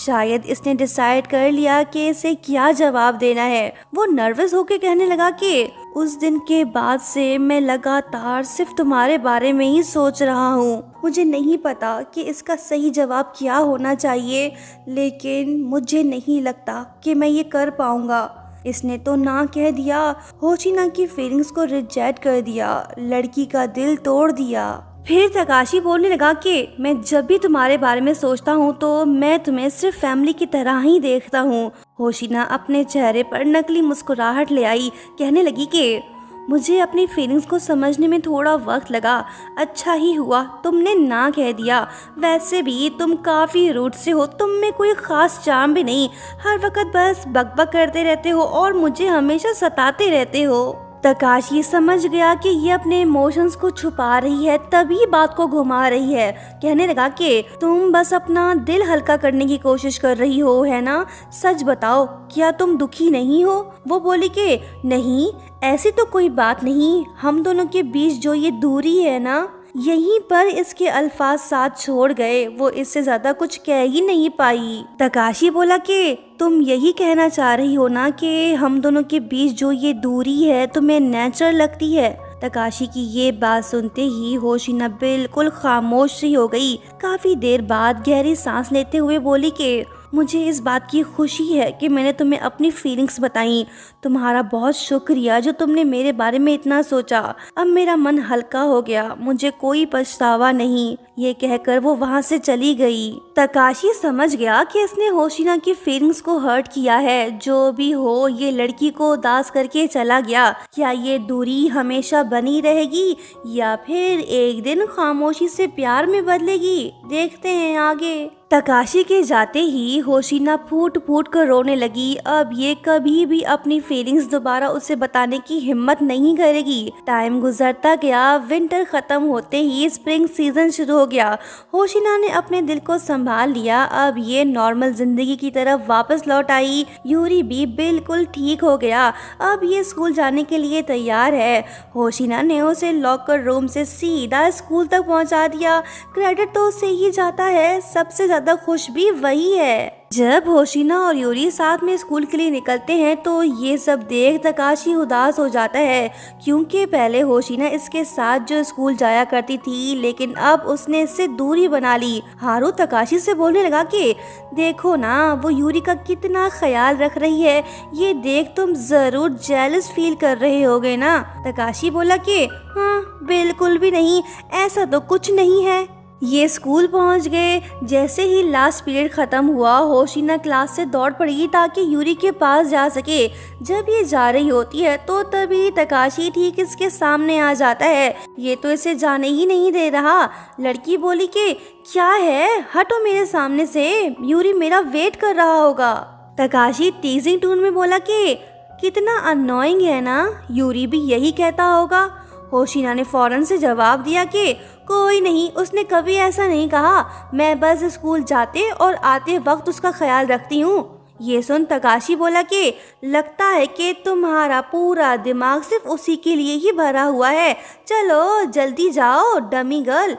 शायद इसने डिसाइड कर लिया कि इसे क्या जवाब देना है। वो नर्वस होकर कहने लगा कि उस दिन के बाद से मैं लगातार सिर्फ तुम्हारे बारे में ही सोच रहा हूँ। मुझे नहीं पता कि इसका सही जवाब क्या होना चाहिए, लेकिन मुझे नहीं लगता कि मैं ये कर पाऊंगा। इसने तो ना कह दिया, होशिना की फीलिंग्स को रिजेक्ट कर दिया, लड़की का दिल तोड़ दिया। फिर तकाशी बोलने लगा कि मैं जब भी तुम्हारे बारे में सोचता हूँ तो मैं तुम्हें सिर्फ फैमिली की तरह ही देखता हूँ। होशिना अपने चेहरे पर नकली मुस्कुराहट ले आई। कहने लगी कि मुझे अपनी फीलिंग्स को समझने में थोड़ा वक्त लगा। अच्छा ही हुआ तुमने ना कह दिया। वैसे भी तुम काफ़ी रूड से हो, तुम में कोई ख़ास चार्म भी नहीं। हर वक्त बस बकबक करते रहते हो और मुझे हमेशा सताते रहते हो। तकाशी समझ गया कि ये अपने इमोशंस को छुपा रही है, तभी बात को घुमा रही है। कहने लगा कि तुम बस अपना दिल हल्का करने की कोशिश कर रही हो, है ना? सच बताओ, क्या तुम दुखी नहीं हो? वो बोली कि नहीं, ऐसी तो कोई बात नहीं। हम दोनों के बीच जो ये दूरी है ना, यहीं पर इसके अल्फाज साथ छोड़ गए। वो इससे ज्यादा कुछ कह ही नहीं पाई। तकाशी बोला कि तुम यही कहना चाह रही हो ना कि हम दोनों के बीच जो ये दूरी है तुम्हें नेचुरल लगती है। तकाशी की ये बात सुनते ही होशिना बिल्कुल खामोश सी हो गई। काफी देर बाद गहरी सांस लेते हुए बोली कि मुझे इस बात की खुशी है कि मैंने तुम्हें अपनी फीलिंग्स बताई। तुम्हारा बहुत शुक्रिया जो तुमने मेरे बारे में इतना सोचा। अब मेरा मन हल्का हो गया, मुझे कोई पछतावा नहीं। ये कहकर वो वहाँ से चली गई। तकाशी समझ गया कि इसने होशिना की फीलिंग्स को हर्ट किया है। जो भी हो, ये लड़की को उदास करके चला गया। क्या ये दूरी हमेशा बनी रहेगी या फिर एक दिन खामोशी से प्यार में बदलेगी? देखते हैं आगे। तकाशी के जाते ही होशिना फूट फूट कर रोने लगी। अब ये कभी भी अपनी फीलिंग्स दोबारा उसे बताने की हिम्मत नहीं करेगी। टाइम गुजरता गया। विंटर खत्म होते ही स्प्रिंग सीजन शुरू हो गया। होशिना ने अपने दिल को संभाल लिया। अब ये नॉर्मल जिंदगी की तरफ वापस लौट आई। यूरी भी बिल्कुल ठीक हो गया। अब ये स्कूल जाने के लिए तैयार है। होशिना ने उसे लॉकर रूम से सीधा स्कूल तक पहुंचा दिया। क्रेडिट तो उसे ही जाता है, सबसे ज्यादा खुश भी वही है। जब होशिना और यूरी साथ में स्कूल के लिए निकलते हैं तो ये सब देख तकाशी उदास हो जाता है, क्योंकि पहले होशिना इसके साथ जो स्कूल जाया करती थी, लेकिन अब उसने इससे दूरी बना ली। हारू तकाशी से बोलने लगा कि देखो ना, वो यूरी का कितना ख्याल रख रही है, ये देख तुम जरूर जेलस फील कर रहे होगे ना। तकाशी बोला कि हाँ बिल्कुल भी नहीं, ऐसा तो कुछ नहीं है। ये स्कूल पहुंच गए। जैसे ही लास्ट पीरियड खत्म हुआ, होशिना क्लास से दौड़ पड़ी ताकि यूरी के पास जा सके। जब ये जा रही होती है तो तभी तकाशी ठीक इसके सामने आ जाता है। ये तो इसे जाने ही नहीं दे रहा। लड़की बोली कि क्या है, हटो मेरे सामने से, यूरी मेरा वेट कर रहा होगा। तकाशी टीजिंग टोन में बोला कि कितना अननोइंग है ना, यूरी भी यही कहता होगा। होशिना ने फौरन से जवाब दिया कि कोई नहीं, उसने कभी ऐसा नहीं कहा, मैं बस स्कूल जाते और आते वक्त उसका ख्याल रखती हूँ। ये सुन तकाशी बोला कि लगता है कि तुम्हारा पूरा दिमाग सिर्फ उसी के लिए ही भरा हुआ है, चलो जल्दी जाओ डमी गर्ल।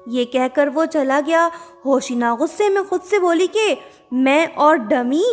ये कहकर वो चला गया। होशिना गुस्से में खुद से बोली कि मैं और डमी,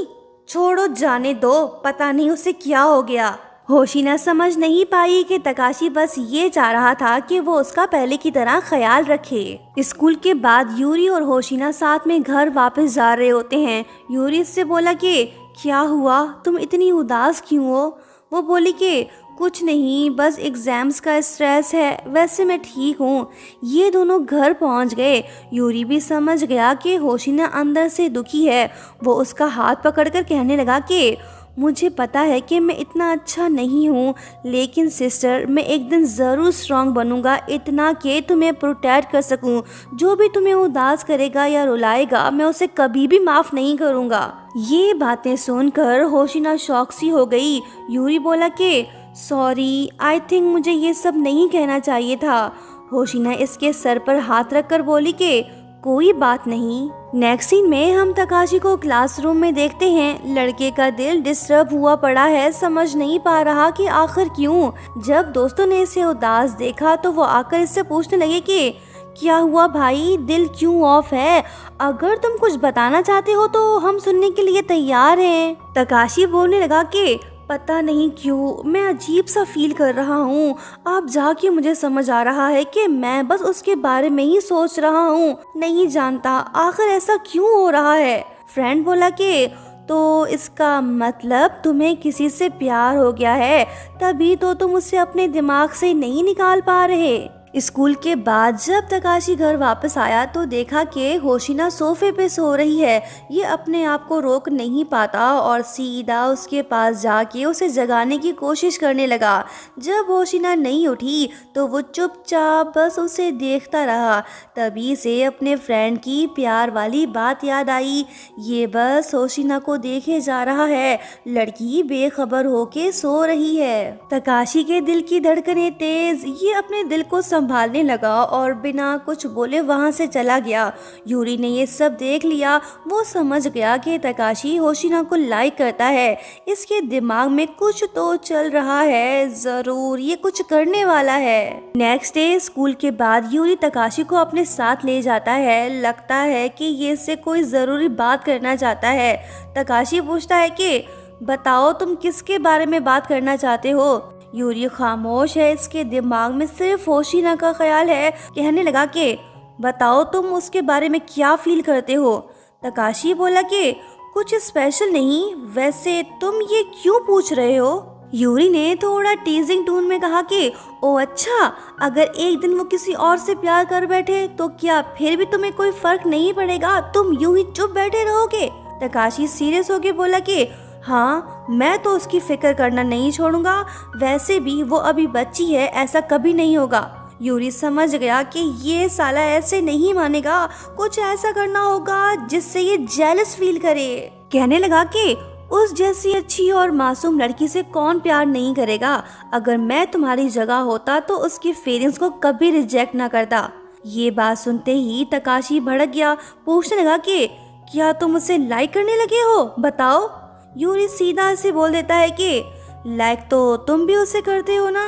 छोड़ो जाने दो, पता नहीं उसे क्या हो गया। होशिना समझ नहीं पाई कि तकाशी बस ये चाह रहा था कि वो उसका पहले की तरह ख्याल रखे। स्कूल के बाद यूरी और होशिना साथ में घर वापस जा रहे होते हैं। यूरी इससे बोला कि क्या हुआ, तुम इतनी उदास क्यों हो? वो बोली कि कुछ नहीं, बस एग्जाम्स का स्ट्रेस है, वैसे मैं ठीक हूँ। ये दोनों घर पहुँच गए। यूरी भी समझ गया कि होशिना अंदर से दुखी है। वो उसका हाथ पकड़कर कहने लगा कि मुझे पता है कि मैं इतना अच्छा नहीं हूँ, लेकिन सिस्टर मैं एक दिन ज़रूर स्ट्रांग बनूंगा, इतना कि तुम्हें प्रोटेक्ट कर सकूँ। जो भी तुम्हें उदास करेगा या रुलाएगा, मैं उसे कभी भी माफ़ नहीं करूँगा। ये बातें सुनकर होशिना शॉक सी हो गई। यूरी बोला कि सॉरी, आई थिंक मुझे ये सब नहीं कहना चाहिए था। होशिना इसके सर पर हाथ रखकर बोली कि कोई बात नहीं। नेक्स्ट सीन में हम तकाशी को क्लासरूम में देखते हैं। लड़के का दिल डिस्टर्ब हुआ पड़ा है, समझ नहीं पा रहा कि आखिर क्यों। जब दोस्तों ने इसे उदास देखा तो वो आकर इससे पूछने लगे कि क्या हुआ भाई, दिल क्यों ऑफ है? अगर तुम कुछ बताना चाहते हो तो हम सुनने के लिए तैयार हैं। तकाशी बोलने लगा कि पता नहीं क्यों मैं अजीब सा फील कर रहा हूँ। अब जाके मुझे समझ आ रहा है कि मैं बस उसके बारे में ही सोच रहा हूँ। नहीं जानता आखिर ऐसा क्यों हो रहा है। फ्रेंड बोला कि तो इसका मतलब तुम्हें किसी से प्यार हो गया है, तभी तो तुम उसे अपने दिमाग से नहीं निकाल पा रहे। स्कूल के बाद जब तकाशी घर वापस आया तो देखा कि होशिना सोफे पे सो रही है। ये अपने आप को रोक नहीं पाता और सीधा उसके पास जाके उसे जगाने की कोशिश करने लगा। जब होशिना नहीं उठी तो वो चुपचाप बस उसे देखता रहा। तभी से अपने फ्रेंड की प्यार वाली बात याद आई। ये बस होशिना को देखे जा रहा है, लड़की बेखबर होके सो रही है। तकाशी के दिल की धड़कनें तेज। ये अपने दिल को संभालने लगा और बिना कुछ बोले वहां से चला गया। यूरी ने ये सब देख लिया। वो समझ गया कि तकाशी होशिना को लाइक करता है। इसके दिमाग में कुछ तो चल रहा है, जरूर ये कुछ करने वाला है। नेक्स्ट डे स्कूल के बाद यूरी तकाशी को अपने साथ ले जाता है। लगता है कि ये इससे कोई जरूरी बात करना चाहता है। तकाशी पूछता है कि बताओ तुम किसके बारे में बात करना चाहते हो। यूरी खामोश है, इसके दिमाग में सिर्फ होशिना का ख्याल है। कहने लगा कि बताओ तुम उसके बारे में क्या फील करते हो। तकाशी बोला कि कुछ स्पेशल नहीं, वैसे तुम ये क्यों पूछ रहे हो। यूरी ने थोड़ा टीजिंग टोन में कहा कि ओ अच्छा, अगर एक दिन वो किसी और से प्यार कर बैठे तो क्या फिर भी तुम्हें कोई फर्क नहीं पड़ेगा, तुम यूं ही चुप बैठे रहोगे। तकाशी सीरियस होके बोला कि हाँ, मैं तो उसकी फिक्र करना नहीं छोड़ूंगा, वैसे भी वो अभी बच्ची है, ऐसा कभी नहीं होगा। यूरी समझ गया कि ये साला ऐसे नहीं मानेगा, कुछ ऐसा करना होगा जिससे ये जेलस फील करे। कहने लगा कि उस जैसी अच्छी और मासूम लड़की से कौन प्यार नहीं करेगा। अगर मैं तुम्हारी जगह होता तो उसकी फीलिंग्स को कभी रिजेक्ट ना करता। ये बात सुनते ही तकाशी भड़क गया। पूछने लगा कि क्या तुम उसे लाइक करने लगे हो, बताओ। यूरी सीधा से बोल देता है कि लाइक तो तुम भी उसे करते हो ना,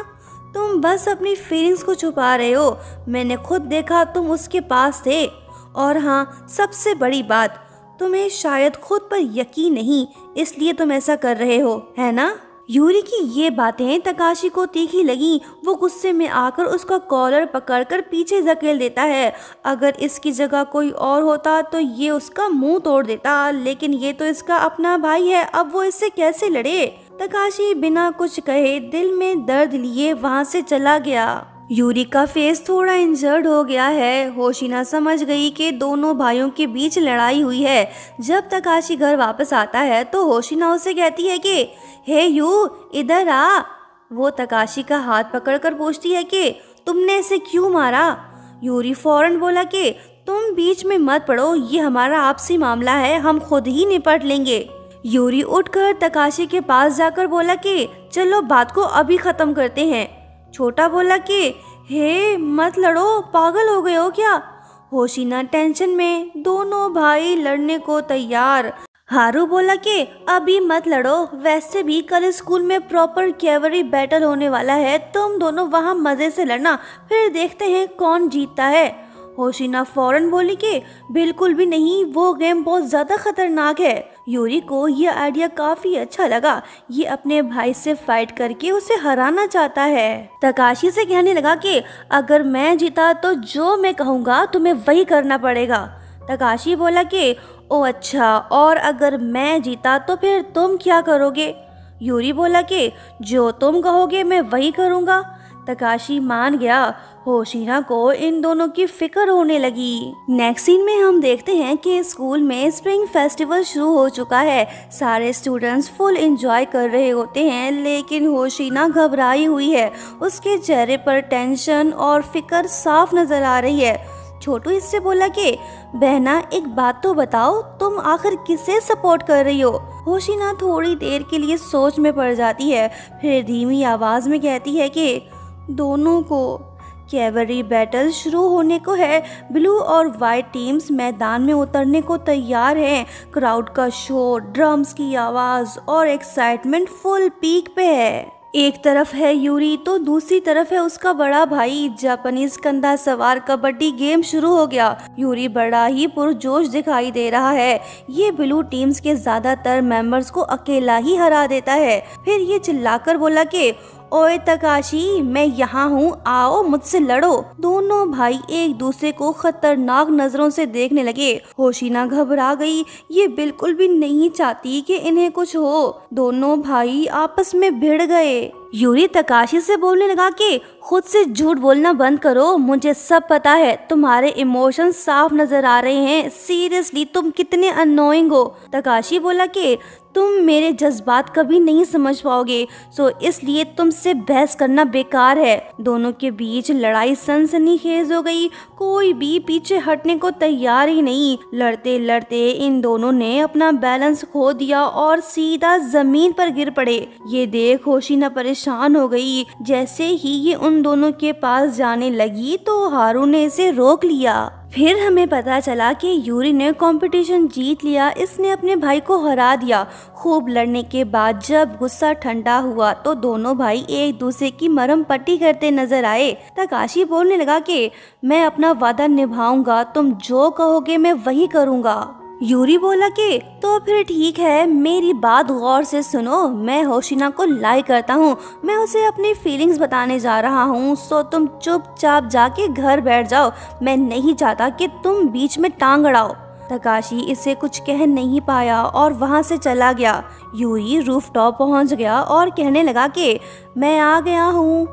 तुम बस अपनी फीलिंग्स को छुपा रहे हो। मैंने खुद देखा तुम उसके पास थे। और हाँ, सबसे बड़ी बात, तुम्हें शायद खुद पर यकीन नहीं, इसलिए तुम ऐसा कर रहे हो, है ना? यूरी की ये बातें तकाशी को तीखी लगी। वो गुस्से में आकर उसका कॉलर पकड़कर पीछे धकेल देता है। अगर इसकी जगह कोई और होता तो ये उसका मुंह तोड़ देता, लेकिन ये तो इसका अपना भाई है, अब वो इससे कैसे लड़े? तकाशी बिना कुछ कहे दिल में दर्द लिए वहां से चला गया। यूरी का फेस थोड़ा इंजर्ड हो गया है। होशिना समझ गई कि दोनों भाइयों के बीच लड़ाई हुई है। जब तकाशी घर वापस आता है तो होशिना उसे कहती है कि हे यू, इधर आ। वो तकाशी का हाथ पकड़कर पूछती है कि तुमने इसे क्यों मारा? यूरी फौरन बोला कि तुम बीच में मत पड़ो, ये हमारा आपसी मामला है, हम खुद ही निपट लेंगे। यूरी उठकर तकाशी के पास जाकर बोला कि चलो बात को अभी खत्म करते हैं। छोटा बोला कि हे मत लड़ो, पागल हो गए हो क्या? होशिना टेंशन में, दोनों भाई लड़ने को तैयार। हारू बोला कि अभी मत लड़ो, वैसे भी कल स्कूल में प्रॉपर कैवरी बैटल होने वाला है, तुम दोनों वहाँ मजे से लड़ना, फिर देखते हैं कौन जीतता है। होशिना फौरन बोली कि बिल्कुल भी नहीं, वो गेम बहुत ज्यादा खतरनाक है। यूरी को ये आइडिया काफी अच्छा लगा। ये अपने भाई से फाइट करके उसे हराना चाहता है। तकाशी से कहने लगा कि अगर मैं जीता तो जो मैं कहूँगा तुम्हें वही करना पड़ेगा। तकाशी बोला कि ओ अच्छा, और अगर मैं जीता तो फिर तुम क्या करोगे? यूरी बोला कि जो तुम कहोगे मैं वही करूँगा। तकाशी मान गया। होशिना को इन दोनों की फिक्र होने लगी। नेक्स्ट सीन में हम देखते हैं कि स्कूल में स्प्रिंग फेस्टिवल शुरू हो चुका है। सारे स्टूडेंट्स फुल एंजॉय कर रहे होते हैं, लेकिन होशिना घबराई हुई है। उसके चेहरे पर टेंशन और फिक्र साफ नजर आ रही है। छोटू इससे बोला कि बहना, एक बात तो बताओ, तुम आखिर किसे सपोर्ट कर रही हो? होशिना थोड़ी देर के लिए सोच में पड़ जाती है, फिर धीमी आवाज में कहती है कि दोनों को। कैवरी बैटल शुरू होने को है। ब्लू और वाइट टीम्स मैदान में उतरने को तैयार हैं। क्राउड का शोर, ड्रम्स की आवाज और एक्साइटमेंट फुल पीक पे है। एक तरफ है यूरी तो दूसरी तरफ है उसका बड़ा भाई। जापानीज कंधा सवार कबड्डी गेम शुरू हो गया। यूरी बड़ा ही पुरजोश दिखाई दे रहा है। ये ब्लू टीम्स के ज्यादातर मेंबर्स को अकेला ही हरा देता है। फिर ये चिल्लाकर बोला कि ओए तकाशी, मैं यहाँ हूँ, आओ मुझसे लड़ो। दोनों भाई एक दूसरे को खतरनाक नजरों से देखने लगे। होशिना घबरा गई। ये बिल्कुल भी नहीं चाहती कि इन्हें कुछ हो। दोनों भाई आपस में भिड़ गए। यूरी तकाशी से बोलने लगा कि खुद से झूठ बोलना बंद करो, मुझे सब पता है, तुम्हारे इमोशंस साफ नजर आ रहे हैं। सीरियसली तुम कितने अननोइंग हो। तकाशी बोला कि तुम मेरे जज्बात कभी नहीं समझ पाओगे, सो इसलिए तुमसे बहस करना बेकार है। दोनों के बीच लड़ाई सनसनीखेज हो गई। कोई भी पीछे हटने को तैयार ही नहीं। लड़ते लड़ते इन दोनों ने अपना बैलेंस खो दिया और सीधा जमीन पर गिर पड़े। ये देख होशिना परेशान हो गई। जैसे ही ये उन दोनों के पास जाने लगी तो हारू ने इसे रोक लिया। फिर हमें पता चला कि यूरी ने कंपटीशन जीत लिया। इसने अपने भाई को हरा दिया। खूब लड़ने के बाद जब गुस्सा ठंडा हुआ तो दोनों भाई एक दूसरे की मरहम पट्टी करते नजर आए। तकाशी बोलने लगा कि मैं अपना वादा निभाऊंगा, तुम जो कहोगे मैं वही करूंगा। यूरी बोला कि तो फिर ठीक है, मेरी बात गौर से सुनो, मैं होशिना को लाई करता हूँ। मैं उसे अपनी फीलिंग्स बताने जा रहा हूँ, सो तुम चुपचाप जाके घर बैठ जाओ। मैं नहीं चाहता कि तुम बीच में टांग अड़ाओ। तकाशी इसे कुछ कह नहीं पाया और वहाँ से चला गया। यूरी रूफटॉप पहुँच गया और कहने लगा कि मैं आ गया हूँ।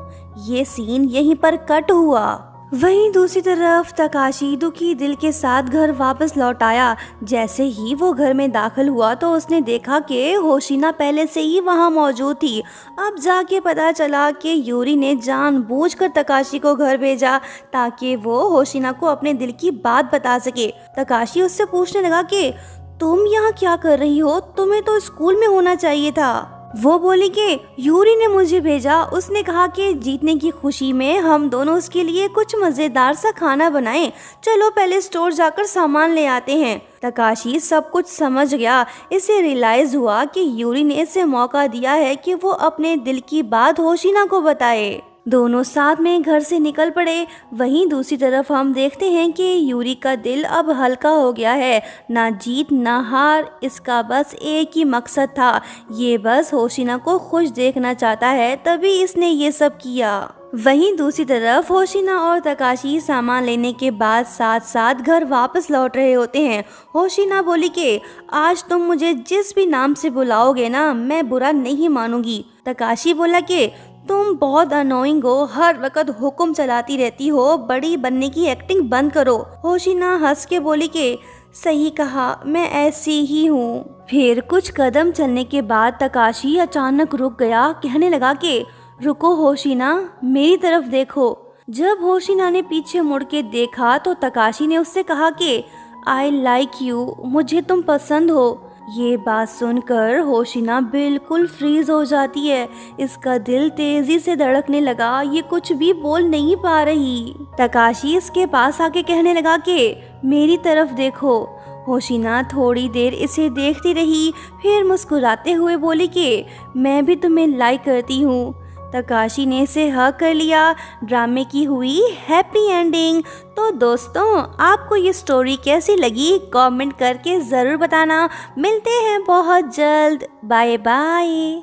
ये सीन यहीं पर कट हुआ। वहीं दूसरी तरफ तकाशी दुखी दिल के साथ घर वापस लौट आया। जैसे ही वो घर में दाखिल हुआ तो उसने देखा कि होशिना पहले से ही वहां मौजूद थी। अब जाके पता चला कि यूरी ने जानबूझकर तकाशी को घर भेजा ताकि वो होशिना को अपने दिल की बात बता सके। तकाशी उससे पूछने लगा कि तुम यहाँ क्या कर रही हो? तुम्हें तो स्कूल में होना चाहिए था। वो बोली कि यूरी ने मुझे भेजा। उसने कहा कि जीतने की खुशी में हम दोनों उसके लिए कुछ मजेदार सा खाना बनाएं। चलो पहले स्टोर जाकर सामान ले आते हैं। तकाशी सब कुछ समझ गया। इसे रियलाइज हुआ कि यूरी ने इसे मौका दिया है कि वो अपने दिल की बात होशिना को बताए। दोनों साथ में घर से निकल पड़े। वहीं दूसरी तरफ हम देखते हैं कि यूरी का दिल अब हल्का हो गया है। ना जीत ना हार, इसका बस एक ही मकसद था, ये बस होशिना को खुश देखना चाहता है, तभी इसने ये सब किया। वहीं दूसरी तरफ होशिना और तकाशी सामान लेने के बाद साथ साथ घर वापस लौट रहे होते हैं। होशिना बोली कि आज तुम मुझे जिस भी नाम से बुलाओगे ना, मैं बुरा नहीं मानूंगी। तकाशी बोला कि तुम बहुत अनोइंग हो, हर वक्त हुक्म चलाती रहती हो, बड़ी बनने की एक्टिंग बंद करो। होशिना हंस के बोली कि सही कहा, मैं ऐसी ही हूँ। फिर कुछ कदम चलने के बाद तकाशी अचानक रुक गया, कहने लगा कि रुको होशिना, मेरी तरफ देखो। जब होशिना ने पीछे मुड़ के देखा तो तकाशी ने उससे कहा कि आई लाइक यू, मुझे तुम पसंद हो। ये बात सुनकर होशिना बिल्कुल फ्रीज हो जाती है। इसका दिल तेजी से धड़कने लगा, ये कुछ भी बोल नहीं पा रही। तकाशी इसके पास आके कहने लगा कि मेरी तरफ देखो। होशिना थोड़ी देर इसे देखती रही, फिर मुस्कुराते हुए बोली कि मैं भी तुम्हें लाइक करती हूँ। तकाशी ने इसे हक कर लिया। ड्रामे की हुई हैप्पी एंडिंग। तो दोस्तों, आपको ये स्टोरी कैसी लगी कमेंट करके ज़रूर बताना। मिलते हैं बहुत जल्द। Bye bye.